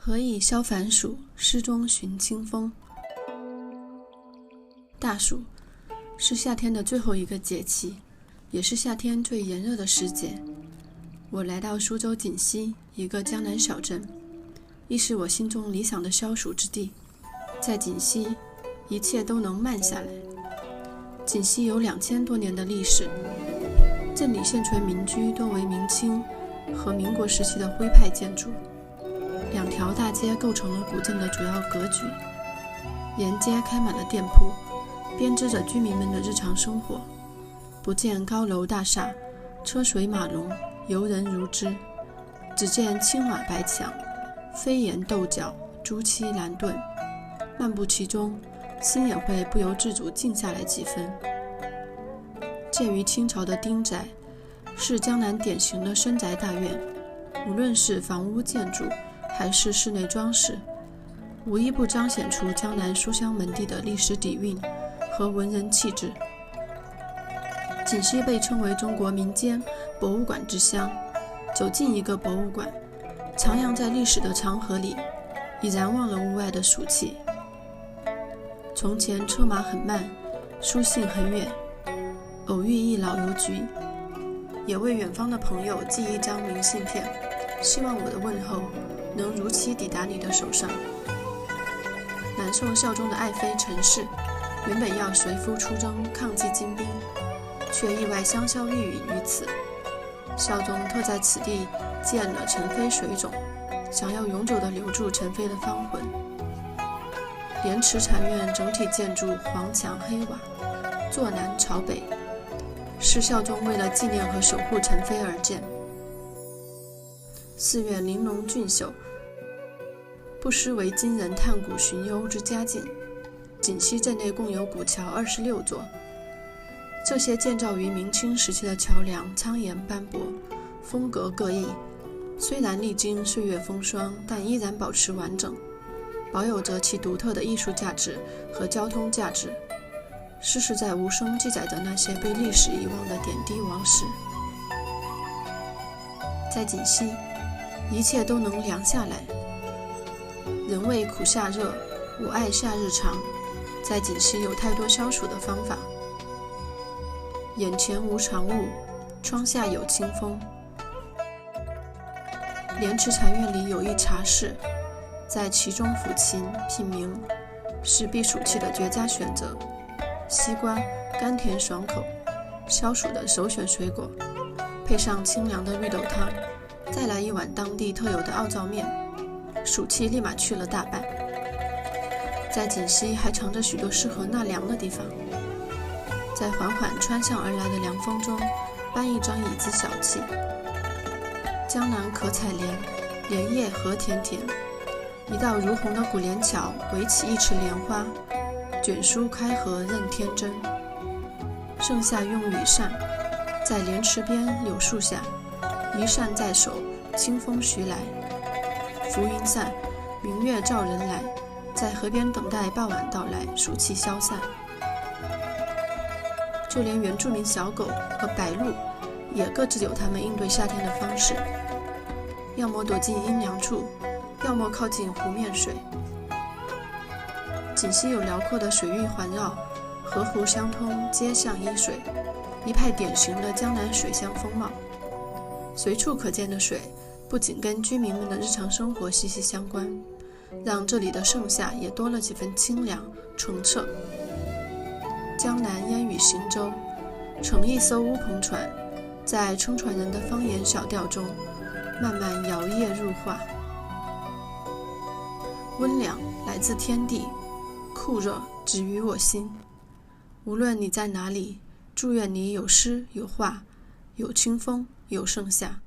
何以消烦暑？诗中寻清风。大暑是夏天的最后一个节气，也是夏天最炎热的时节。我来到苏州锦溪一个江南小镇，亦是我心中理想的消暑之地。在锦溪，一切都能慢下来。锦溪有2000多年的历史，镇里现存民居多为明清和民国时期的徽派建筑。2条大街构成了古镇的主要格局，沿街开满了店铺，编织着居民们的日常生活。不见高楼大厦，车水马龙，游人如织，只见青瓦白墙，飞檐斗角，朱漆蓝盾。漫步其中，心也会不由自主静下来几分。建于清朝的丁宅，是江南典型的深宅大院，无论是房屋建筑还是室内装饰，无一不彰显出江南书香门第的历史底蕴和文人气质。锦溪被称为中国民间博物馆之乡，走进一个博物馆，徜徉在历史的长河里，已然忘了屋外的暑气。从前车马很慢，书信很远，偶遇一老邮局，也为远方的朋友寄一张明信片，希望我的问候能如期抵达你的手上。南宋孝宗的爱妃陈氏原本要随夫出征抗击金兵，却意外香消玉殒于此。孝宗特在此地建了陈妃水冢，想要永久地留住陈妃的芳魂。莲池禅院整体建筑黄墙黑瓦，坐南朝北，是孝宗为了纪念和守护陈妃而建。寺院玲珑俊秀，不失为今人探古寻幽之佳境。锦溪镇内共有古桥26座，这些建造于明清时期的桥梁苍岩斑驳，风格各异，虽然历经岁月风霜，但依然保持完整，保有着其独特的艺术价值和交通价值，世世在无声记载着那些被历史遗忘的点滴往事。在锦溪，一切都能凉下来。人谓苦夏热，我爱夏日长。在锦溪有太多消暑的方法。眼前无长物，窗下有清风。莲池禅院里有一茶室，在其中抚琴品茗，是避暑期的绝佳选择。西瓜甘甜爽口，消暑的首选水果，配上清凉的绿豆汤，再来一碗当地特有的奥灶面，暑气立马去了大半。在锦溪还藏着许多适合纳凉的地方，在缓缓穿向而来的凉风中搬一张椅子小憩。江南可采莲，莲叶何田田，一道如虹的古莲桥围起一池莲花，卷舒开合任天真。盛夏用羽扇，在莲池边柳树下，一扇在手，清风徐来。浮云散，明月照人来，在河边等待傍晚到来，暑气消散。就连原住民小狗和白鹭也各自有他们应对夏天的方式，要么躲进阴凉处，要么靠近湖面水。锦溪有辽阔的水域环绕，河湖相通，街巷依水，一派典型的江南水乡风貌。随处可见的水不仅跟居民们的日常生活息息相关，让这里的盛夏也多了几分清凉澄澈。江南烟雨行舟，乘一艘乌篷船，在撑船人的方言小调中慢慢摇曳入画。温凉来自天地，酷热止于我心。无论你在哪里，祝愿你有诗有画，有清风有盛夏。